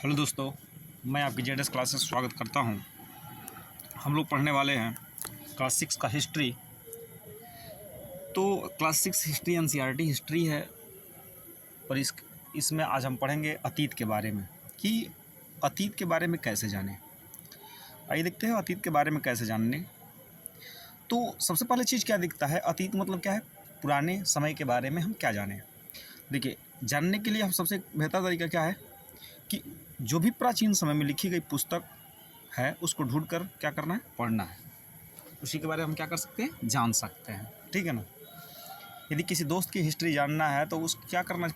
Hello दोस्तों, मैं आपकी जेडएस क्लासेस स्वागत करता हूं। हम लोग पढ़ने वाले हैं क्लास 6 का हिस्ट्री। तो क्लास 6 हिस्ट्री एनसीईआरटी हिस्ट्री है और इसमें आज हम पढ़ेंगे अतीत के बारे में कि अतीत के बारे में कैसे जानें। आइए देखते हैं अतीत के बारे में कैसे जानने। तो सबसे पहले चीज़ क्या दिखता है, अतीत मतलब क्या है, पुराने समय के बारे में हम क्या जानें। देखिए, जानने के लिए हम सबसे बेहतर तरीका क्या है कि जो भी प्राचीन समय में लिखी गई पुस्तक है उसको ढूंढ कर क्या करना है, पढ़ना है। उसी के बारे में हम क्या कर सकते हैं, जान सकते हैं। ठीक है ना। यदि किसी दोस्त की हिस्ट्री जानना है तो उस क्या करना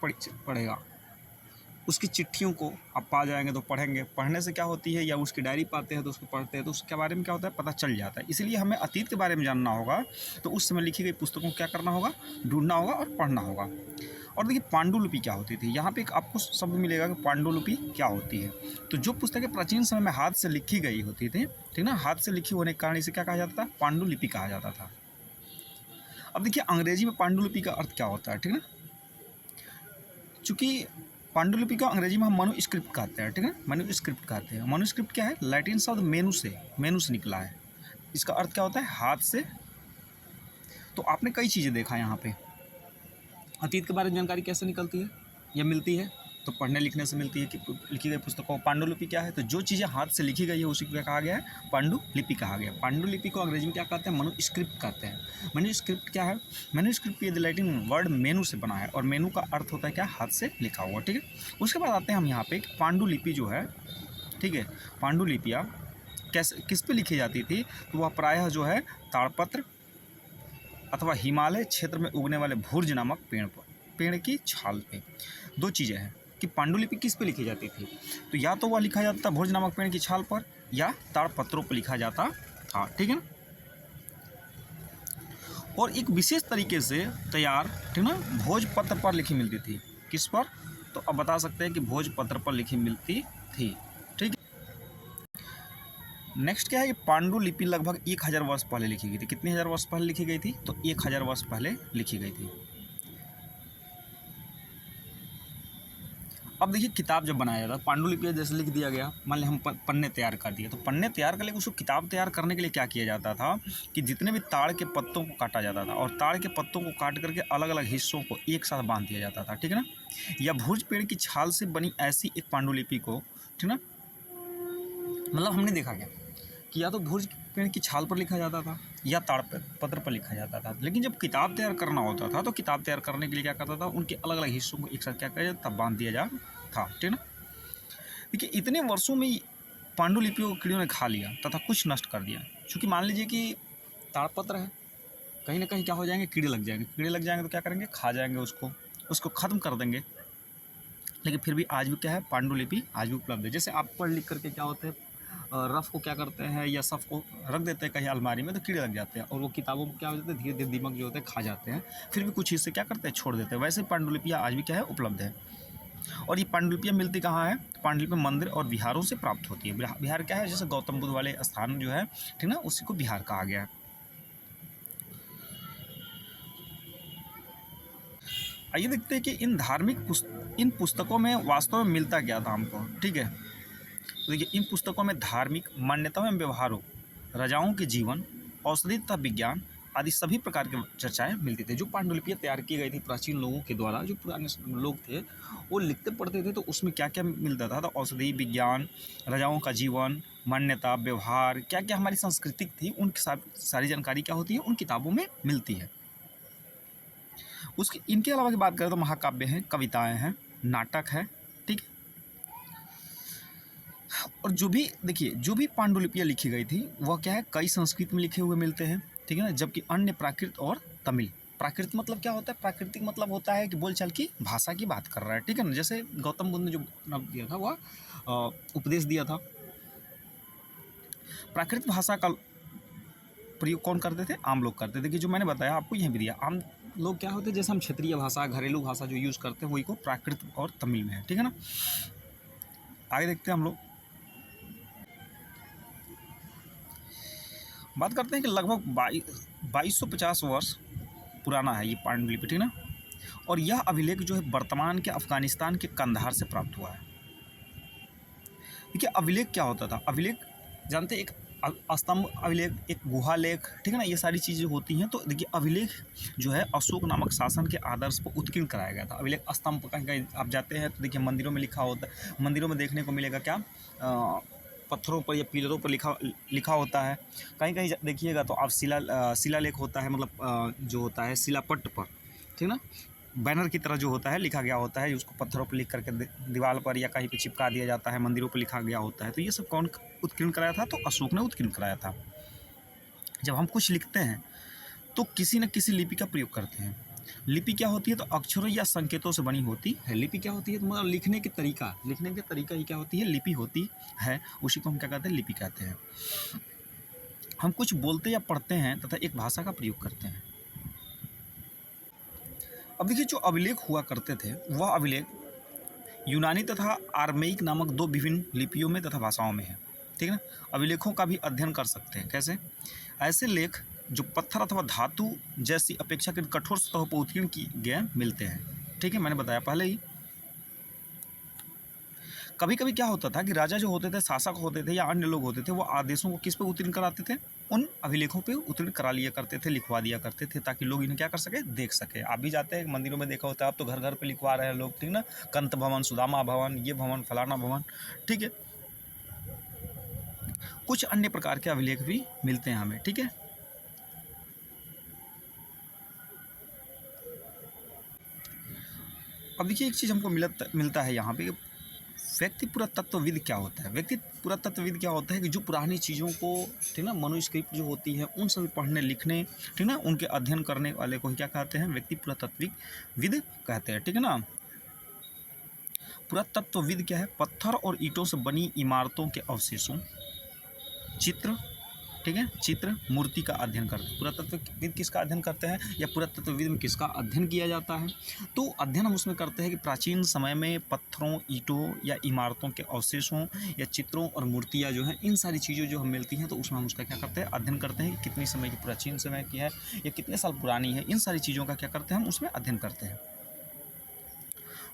पड़ेगा, उसकी चिट्ठियों को आप पा जाएंगे तो पढ़ेंगे। पढ़ने से क्या होती है, या उसकी डायरी पाते हैं तो उसको पढ़ते हैं तो उसके बारे में क्या होता है, पता चल जाता है। इसलिए हमें अतीत के बारे में जानना होगा तो उस समय लिखी गई पुस्तकों को क्या करना होगा, ढूंढना होगा और पढ़ना होगा। और देखिए, पांडुलिपि क्या होती थी, यहाँ पे एक आपको शब्द मिलेगा कि पांडुलिपि क्या होती है। तो जो पुस्तकें प्राचीन समय में हाथ से लिखी गई होती थी, ठीक ना, हाथ से लिखी होने के कारण इसे क्या कहा जाता था, पांडुलिपि कहा जाता था। अब देखिए, अंग्रेजी में पांडुलिपि का अर्थ क्या होता है, ठीक है। चूँकि पांडुलिपि को अंग्रेजी में हम मनुस्क्रिप्ट कहते हैं, ठीक है, मनुस्क्रिप्ट कहते हैं। मनुस्क्रिप्ट क्या है, लैटिन शब्द मेनू से निकला है। इसका अर्थ क्या होता है, हाथ से। तो आपने कई चीज़ें देखा यहाँ पे, अतीत के बारे में जानकारी कैसे निकलती है या मिलती है, तो पढ़ने लिखने से मिलती है कि लिखी गई पुस्तकों। पांडुलिपि क्या है, तो जो चीज़ें हाथ से लिखी गई है उसी को क्या कहा गया है, पांडुलिपि कहा गया। पांडुलिपि को अंग्रेजी में क्या कहते हैं, मनुस्क्रिप्ट कहते हैं। मनुस्क्रिप्ट क्या है, मनुस्क्रिप्ट ये लैटिन वर्ड मेनू से बना है और मेनू का अर्थ होता है क्या, हाथ से लिखा हुआ। ठीक है। उसके बाद आते हैं हम यहाँ पे, पांडुलिपि जो है, ठीक है, पांडुलिपियाँ कैसे किस पे लिखी जाती थी, तो वह प्रायः जो है ताड़पत्र अथवा हिमालय क्षेत्र में उगने वाले भुर्ज नामक पेड़ की छाल पे। दो चीज़ें हैं कि पांडुलिपि किस पे लिखी जाती थी, तो या तो वह लिखा जाता था भुर्ज नामक पेड़ की छाल पर या ताड़पत्रों पर लिखा जाता था। ठीक है ना। और एक विशेष तरीके से तैयार, ठीक ना, भोजपत्र पर लिखी मिलती थी। किस पर, तो अब बता सकते हैं कि भोजपत्र पर लिखी मिलती थी। ठीक है। नेक्स्ट क्या है, ये पांडुलिपि लगभग 1000 वर्ष पहले लिखी गई थी। कितने हज़ार वर्ष पहले लिखी गई थी, तो 1000 वर्ष पहले लिखी गई थी। अब देखिए, किताब जब बनाया जाता है, पांडुलिपि जैसे लिख दिया गया, मान लिया हम पन्ने तैयार कर दिए, तो पन्ने तैयार कर लेके उसको किताब तैयार करने के लिए क्या किया जाता था कि जितने भी ताड़ के पत्तों को काटा जाता था और ताड़ के पत्तों को काट करके अलग अलग हिस्सों को एक साथ बांध दिया जाता था। ठीक है ना। या भुर्ज पेड़ की छाल से बनी ऐसी एक पांडुलिपि को, ठीक ना, मतलब हमने देखा क्या कि या तो भुर्ज पेड़ की छाल पर लिखा जाता था या ताड़ पत्र पर लिखा जाता था। लेकिन जब किताब तैयार करना होता था तो किताब तैयार करने के लिए क्या करता था, उनके अलग अलग हिस्सों को एक साथ क्या किया जाता था, बांध दिया जाता था। ठीक ना। देखिए, इतने वर्षों में पांडुलिपियों को कीड़ों ने खा लिया तथा कुछ नष्ट कर दिया। क्योंकि मान लीजिए कि ताड़पत्र है, कहीं ना कहीं क्या हो जाएंगे, कीड़े लग जाएंगे। कीड़े लग जाएंगे तो क्या करेंगे, खा जाएंगे उसको ख़त्म कर देंगे। लेकिन फिर भी आज भी क्या है, पांडुलिपि आज भी उपलब्ध है। जैसे आप पढ़ लिख करके क्या होते हैं, रफ़ को क्या करते हैं या सफ़ को रख देते हैं कहीं अलमारी में, तो कीड़े लग जाते हैं और वो किताबों को क्या हो जाता है, धीरे धीरे दीमक जो होते हैं खा जाते हैं। फिर भी कुछ हिस्से क्या करते हैं, छोड़ देते हैं। वैसे पांडुलिपियाँ आज भी क्या है, उपलब्ध है। और ये पांडुलिपियाँ मिलती कहाँ है, पांडुलिपि मंदिर और विहारों से प्राप्त होती है। विहार क्या है, जैसे गौतम बुद्ध वाले स्थान जो है, ठीक ना, उसी को विहार कहा गया है। आइए देखते हैं कि इन पुस्तकों में वास्तव में मिलता क्या था हमको। ठीक है। तो देखिए, इन पुस्तकों में धार्मिक मान्यताओं एवं व्यवहारों, राजाओं के जीवन, औषधि तथा विज्ञान आदि सभी प्रकार की चर्चाएं मिलती थी। जो पांडुलिपियाँ तैयार की गई थी प्राचीन लोगों के द्वारा, जो पुराने लोग थे वो लिखते पढ़ते थे, तो उसमें क्या क्या मिलता था, तो औषधि, विज्ञान, राजाओं का जीवन, मान्यता, व्यवहार, क्या क्या हमारी सांस्कृतिक थी, उनकी सारी जानकारी क्या होती है, उन किताबों में मिलती है। उसके इनके अलावा की बात करें तो महाकाव्य हैं, कविताएँ हैं, नाटक है। ठीक है। और जो भी देखिए, जो भी पांडुलिपियाँ लिखी गई थी वह क्या है, कई संस्कृत में लिखे हुए मिलते हैं। ठीक है ना। जबकि अन्य प्राकृत और तमिल। प्राकृत मतलब क्या होता है, प्राकृतिक मतलब होता है कि बोलचाल की भाषा की बात कर रहा है। ठीक है ना। जैसे गौतम बुद्ध ने जो दिया था वह उपदेश दिया था। प्राकृतिक भाषा का प्रयोग कौन करते थे, आम लोग करते थे। कि जो मैंने बताया आपको यहीं भी दिया, आम लोग क्या होते हैं, जैसे हम क्षेत्रीय भाषा, घरेलू भाषा जो यूज़ करते हैं वही को प्राकृत और तमिल में है। ठीक है ना। आगे देखते हैं हम लोग, बात करते हैं कि लगभग 2250 वर्ष पुराना है ये पांडुलिपि। ठीक ना। और यह अभिलेख जो है वर्तमान के अफगानिस्तान के कंधार से प्राप्त हुआ है। देखिए अभिलेख क्या होता था, अभिलेख जानते हैं, एक स्तंभ अभिलेख, एक गुहा लेख, ठीक है ना, ये सारी चीज़ें होती हैं। तो देखिए अभिलेख जो है अशोक नामक शासन के आदर्श को उत्कीर्ण कराया गया था। अभिलेख स्तंभ, कहीं कहीं आप जाते हैं तो देखिए मंदिरों में लिखा होता है, मंदिरों में देखने को मिलेगा क्या, पत्थरों पर या पिलरों पर लिखा होता है। कहीं कहीं देखिएगा तो आप शिलालेख होता है, मतलब जो होता है शिलापट्ट पर, ठीक ना, बैनर की तरह जो होता है लिखा गया होता है, उसको पत्थरों पर लिख करके दीवार पर या कहीं पे चिपका दिया जाता है, मंदिरों पर लिखा गया होता है। तो ये सब कौन उत्कीर्ण कराया था? तो अशोक ने उत्कीर्ण कराया था। जब हम कुछ लिखते हैं तो किसी न किसी लिपि का प्रयोग करते हैं। लिपि क्या होती है? तो अक्षरों या संकेतों से बनी होती है। लिपि क्या होती है? तो मतलब लिखने की तरीका ही क्या होती है? लिपि होती है। उसी को हम क्या कहते हैं? लिपि कहते हैं। हम कुछ बोलते या पढ़ते हैं तथा एक भाषा का प्रयोग करते हैं। अब देखिए जो अभिलेख हुआ करते थे वह अभिलेख यूनानी तथा आर्मेइक नामक दो विभिन्न लिपियों में तथा भाषाओं में है, ठीक है ना। अभिलेखों का भी अध्ययन कर सकते हैं। कैसे? ऐसे लेख जो पत्थर अथवा धातु जैसी अपेक्षाकृत कठोर सतहों पर उत्कीर्ण किए गए मिलते हैं, ठीक है, मैंने बताया पहले ही। कभी कभी क्या होता था कि राजा जो होते थे, शासक होते थे या अन्य लोग होते थे, वो आदेशों को किस पे उत्तीर्ण कराते थे? उन अभिलेखों पे उत्तीर्ण करा लिया करते थे, लिखवा दिया करते थे, ताकि लोग इन्हें क्या कर सके? देख सके। आप भी जाते हैं मंदिरों में, देखा होता है, आप तो घर घर पे लिखवा रहे हैं लोग, ठीक ना, कंत भवन, सुदामा भवन, ये भवन, फलाना भवन, ठीक है। कुछ अन्य प्रकार के अभिलेख भी मिलते हैं हमें, ठीक है। अब देखिए एक चीज़ हमको मिलता है यहाँ पे, व्यक्ति पुरातत्वविद क्या होता है? व्यक्ति पुरातत्वविद क्या होता है कि जो पुरानी चीज़ों को, ठीक ना, मनुस्क्रिप्ट जो होती है उन सभी पढ़ने लिखने, ठीक ना, उनके अध्ययन करने वाले को ही क्या कहते हैं? व्यक्ति पुरातत्वविद कहते हैं, ठीक है ना। पुरातत्वविद क्या है? पत्थर और ईंटों से बनी इमारतों के अवशेषों, चित्र, ठीक है, चित्र, मूर्ति का अध्ययन करते हैं। पुरातत्वविद किसका अध्ययन करते हैं, या पुरातत्वविद में किसका अध्ययन किया जाता है? तो अध्ययन हम उसमें करते हैं कि प्राचीन समय में पत्थरों, ईंटों या इमारतों के अवशेषों या चित्रों और मूर्तियाँ जो हैं, इन सारी चीज़ें जो हम मिलती हैं तो उसमें हम उसका क्या करते हैं? अध्ययन करते हैं कि कितनी समय की, प्राचीन समय की है या कितने साल पुरानी है। इन सारी चीज़ों का क्या करते हैं? हम उसमें अध्ययन करते हैं।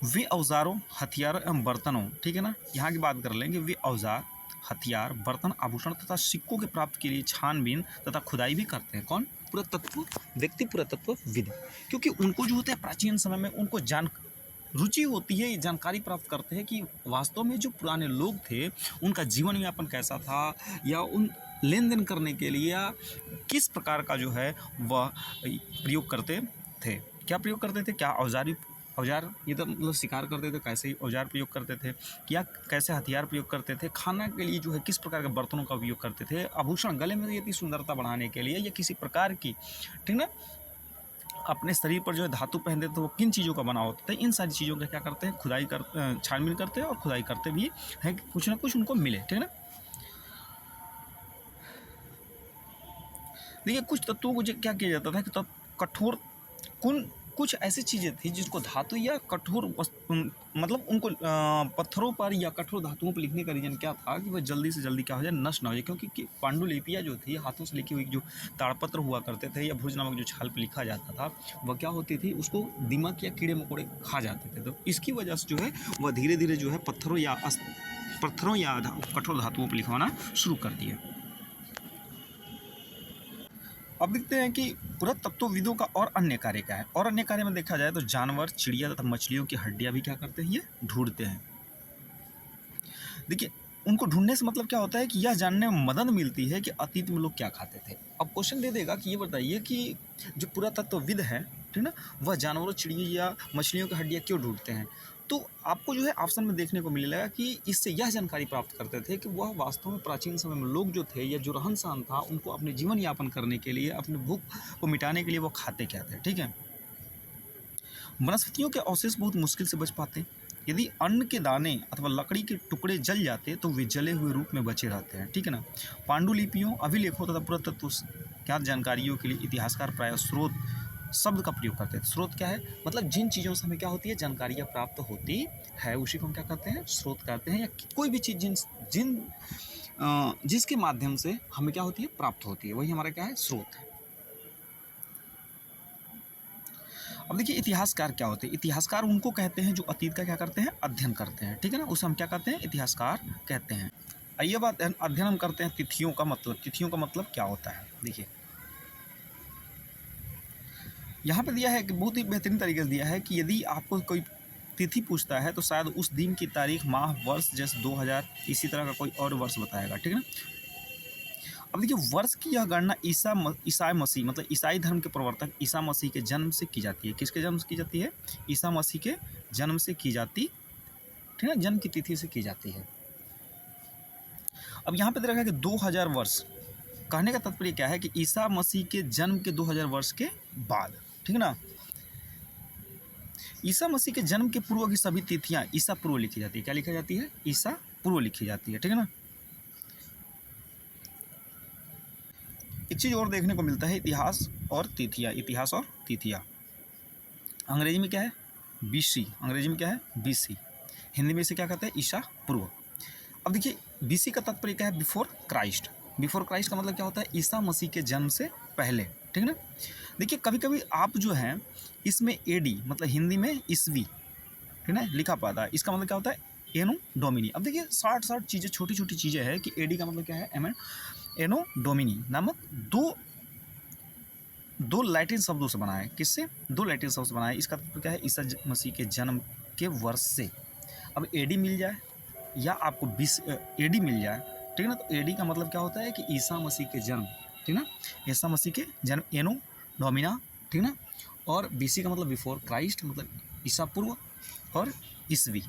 वे औजारों, हथियारों एवं बर्तनों, ठीक है ना, यहाँ की बात कर लेंगे। वे औजार, हथियार, बर्तन, आभूषण तथा सिक्कों के प्राप्त के लिए छानबीन तथा खुदाई भी करते हैं। कौन? व्यक्ति पुरातत्वविद। क्योंकि उनको जो होता है प्राचीन समय में उनको रुचि होती है, जानकारी प्राप्त करते हैं कि वास्तव में जो पुराने लोग थे उनका जीवन यापन कैसा था, या उन लेन देन करने के लिए या किस प्रकार का जो है वह प्रयोग करते थे। क्या प्रयोग करते थे? क्या औजार, ये तो मतलब शिकार करते थे, कैसे ही औजार प्रयोग करते थे, क्या कैसे हथियार प्रयोग करते थे, खाना के लिए जो है किस प्रकार के बर्तनों का उपयोग करते थे, आभूषण, गले में यदि सुंदरता बढ़ाने के लिए या किसी प्रकार की, ठीक ना, अपने शरीर पर जो है धातु पहनते थे, वो किन चीज़ों का बना होता था। इन सारी चीज़ों का क्या करते हैं? छानबीन करते हैं और खुदाई करते भी हैं कि कुछ ना कुछ उनको मिले, ठीक है ना। देखिए कुछ तत्वों को क्या किया जाता था कि कठोर कुछ ऐसी चीज़ें थी जिसको धातु या कठोर मतलब उनको पत्थरों पर या कठोर धातुओं पर लिखने का रीज़न क्या था कि वह जल्दी से जल्दी क्या हो जाए? नष्ट ना हो जाए। क्योंकि पांडुलिपियाँ जो थी, हाथों से लिखी हुई जो ताड़पत्र हुआ करते थे या भुज नामक जो छाल पर लिखा जाता था, वह क्या होती थी? उसको दीमक या कीड़े मकोड़े खा जाते थे। तो इसकी वजह से जो है वह धीरे धीरे जो है पत्थरों या कठोर धातुओं पर लिखवाना शुरू कर दिया। अब देखते हैं कि पुरातत्वविदों का और अन्य कार्य क्या है। और अन्य कार्य में देखा जाए तो जानवर, चिड़िया तथा मछलियों की हड्डियां भी क्या करते हैं? ये ढूंढते हैं। देखिए उनको ढूंढने से मतलब क्या होता है कि यह जानने में मदद मिलती है कि अतीत में लोग क्या खाते थे। अब क्वेश्चन दे देगा कि ये बताइए कि जो पुरातत्वविद है, ठीक ना, वह जानवरों, चिड़िया या मछलियों की हड्डियाँ क्यों ढूंढते हैं? तो आपको जो है ऑप्शन में देखने को मिलेगा कि इससे यह जानकारी प्राप्त करते थे कि वह वास्तव में प्राचीन समय में लोग जो थे या जो रहन सहन था उनको अपने जीवन यापन करने के लिए, अपने भूख को मिटाने के लिए वो खाते क्या थे, ठीक है। वनस्पतियों के अवशेष बहुत मुश्किल से बच पाते। यदि अन्न के दाने अथवा लकड़ी के टुकड़े जल जाते तो वे जले हुए रूप में बचे रहते हैं, ठीक है ना। पांडुलिपियों, अभिलेखों तथा पुरातत्व ज्ञात जानकारियों के लिए इतिहासकार प्रायः स्रोत शब्द का प्रयोग करते हैं। स्रोत क्या है? मतलब जिन चीज़ों से हमें क्या होती है? जानकारियाँ प्राप्त होती है, उसी को हम क्या कहते हैं? स्रोत कहते हैं। या कोई भी चीज़ जिसके माध्यम से हमें क्या होती है? प्राप्त होती है, वही हमारा क्या है? स्रोत है। अब देखिए इतिहासकार क्या होते हैं। इतिहासकार उनको कहते हैं जो अतीत का क्या करते हैं, अध्ययन करते हैं, ठीक है ना, उसे हम क्या कहते हैं, इतिहासकार कहते हैं। आइए अब अध्ययन हम करते हैं तिथियों का मतलब। तिथियों का मतलब क्या होता है, देखिए यहाँ पे दिया है कि बहुत ही बेहतरीन तरीके से दिया है कि यदि आपको कोई तिथि पूछता है तो शायद उस दिन की तारीख, माह, वर्ष, जैसे 2000 इसी तरह का कोई और वर्ष बताएगा, ठीक है ना। अब देखिए वर्ष की यह गणना ईसा मसीह मतलब ईसाई धर्म के प्रवर्तक ईसा मसीह के जन्म से की जाती है। किसके जन्म से की जाती है, ईसा मसीह के जन्म से की जाती, ठीक है, जन्म की तिथि से की जाती है। अब यहाँ पे दे रखा है कि 2000 वर्ष, कहने का तात्पर्य क्या है कि ईसा मसीह के जन्म के 2000 वर्ष के बाद, ठीक है ना। ईसा मसीह के जन्म के पूर्व की सभी तिथियां ईसा पूर्व लिखी जाती है। क्या लिखी जाती है, ईसा पूर्व लिखी जाती है, ठीक है ना। एक चीज़ और देखने को मिलता है, इतिहास और तिथियां। इतिहास और तिथियां अंग्रेजी में क्या है, बीसी। अंग्रेजी में क्या है, बीसी। हिंदी में इसे क्या कहते हैं, ईसा पूर्व। अब देखिए बीसी का तात्पर्य क्या है, बिफोर क्राइस्ट। बिफोर क्राइस्ट का मतलब क्या होता है, ईसा मसीह के जन्म से पहले, ठीक है ना। देखिए कभी कभी आप जो है इसमें एडी मतलब हिंदी में ईस्वी, ठीक है, लिखा पाता है। इसका मतलब क्या होता है, एनो डोमिनी। अब देखिए 60 चीज़ें, छोटी छोटी चीज़ें हैं कि एडी का मतलब क्या है, एनो डोमिनी नामक दो लैटिन शब्दों से बना है। किससे, दो लैटिन शब्द से बना है। इसका मतलब क्या है, ईसा मसीह के जन्म के वर्ष से। अब एडी मिल जाए या आपको 20 एडी मिल जाए, ठीक है ना, तो एडी का मतलब क्या होता है कि ईसा मसीह के जन्म, ठीक है ना, ईसा मसीह के जन्म, एनो डोमिना, ठीक है ना। और बीसी का मतलब बिफोर क्राइस्ट मतलब ईसा पूर्व, और ईस्वी।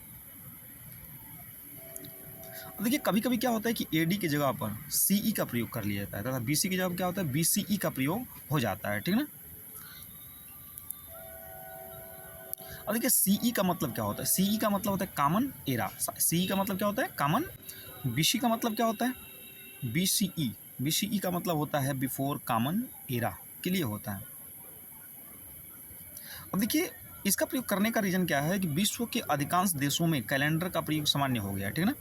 अब देखिए कभी कभी क्या होता है कि एडी की जगह पर सीई का प्रयोग कर लिया जाता है तथा बीसी की जगह पर क्या होता है, बीसीई का प्रयोग हो जाता है, ठीक है ना। अब देखिए सीई का मतलब क्या होता है, सीई का मतलब होता है कॉमन एरा। सीई का मतलब क्या होता है, कॉमन। बीसी का मतलब क्या होता है, बीसीई। बीसीई का मतलब होता है बिफोर कॉमन एरा के लिए होता है। अब देखिए इसका प्रयोग करने का रीज़न क्या है कि विश्व के अधिकांश देशों में कैलेंडर का प्रयोग सामान्य हो गया, ठीक है ना।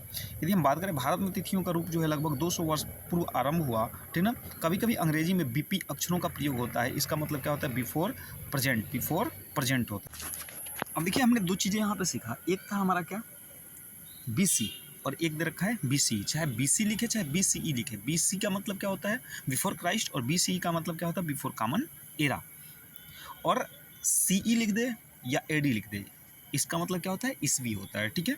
यदि हम बात करें भारत में तिथियों का रूप जो है लगभग 200 वर्ष पूर्व आरंभ हुआ, ठीक है ना। कभी कभी अंग्रेजी में बीपी अक्षरों का प्रयोग होता है। इसका मतलब क्या होता है, बिफोर प्रेजेंट होता है। अब देखिए हमने दो चीज़ें यहाँ पे सीखा। एक था हमारा क्या, बीसी, और एक दे रखा है बीसी। चाहे बीसी लिखे चाहे बीसीई लिखे, बीसी का मतलब क्या होता है, बिफोर क्राइस्ट, और बीसीई का मतलब क्या होता है, बिफोर कॉमन एरा। और सीई लिख दे या एडी लिख दे, इसका मतलब क्या होता है, ईस्वी होता है, ठीक है।